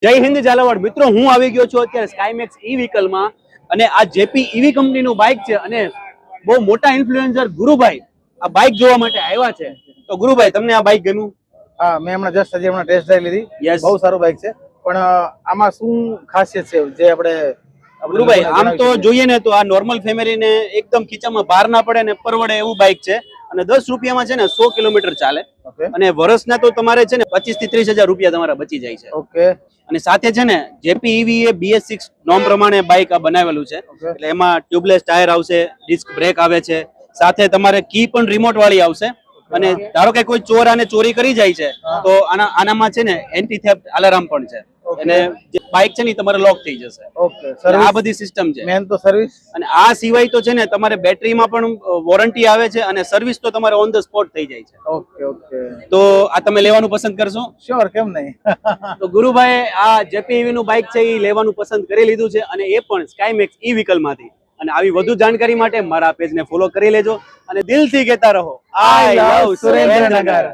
જય હિન્દ ઝાલાવાડ મિત્રો, હું આવી ગયો છું અત્યારે સ્કાયમેક્સ ઈ વ્હીકલમાં અને આ જેપી ઈવી કંપનીનું બાઇક છે અને બહુ મોટા ઇન્ફ્લુએન્સર ગુરુભાઈ આ બાઇક જોવા માટે આવ્યા છે. તો ગુરુભાઈ, તમને આ બાઇક ગમ્યું? હા, મેં હમણાં જસ્ટ હજી હમણાં ટેસ્ટ ડ્રાઈવ લીધી. યસ, બહુ સારું બાઇક છે. પણ આમાં શું ખાસિયત છે જે આપણે ગુરુભાઈ આમ તો જોઈએ ને તો આ નોર્મલ ફેમિલીને એકદમ ખીચામાં ભાર ના પડે ને પરવડે એવું બાઇક છે અને 10 રૂપિયામાં છે ને 100 કિલોમીટર ચાલે અને વર્ષના તો તમારે છે ને 25 થી 30,000 રૂપિયા તમારા બચી જાય છે. ઓકે. અને સાથે છે ને જેપી ઈવી એ BS6 નોર્મ પ્રમાણે બાઇક આ બનાવેલું છે. એટલે એમાં ટ્યુબલેસ ટાયર આવશે, ડિસ્ક બ્રેક આવે છે, સાથે તમારે કી પણ રિમોટ વાળી આવશે. અને ધારો કે કોઈ ચોર આને ચોરી કરી જાય છે તો આનામાં છે ને એન્ટી થેફ્ટ અલાર્મ પણ છે અને જે બાઇક છે ને તમારે લોક થઈ જશે. ઓકે. આ બધી સિસ્ટમ છે. મેન તો સર્વિસ, અને આ સિવાય તો છે ને તમારે બેટરીમાં પણ વોરંટી આવે છે અને સર્વિસ તો તમારે ઓન ધ સ્પોટ થઈ જાય છે. Okay okay. તો આ તમે લેવાનું પસંદ કરશો? શ્યોર, કેમ નહીં. તો ગુરુભાઈ આ જેપી ઈવી નું બાઇક છે એ લેવાનું પસંદ કરી લીધું છે અને એ પણ સ્કાયમેક્સ ઈ વ્હીકલ માંથી. અને આવી વધુ જાણકારી માટે મારા પેજને ફોલો કરી લેજો અને દિલથી કહેતા રહો, આઈ લવ સુરેન્દ્રનગર.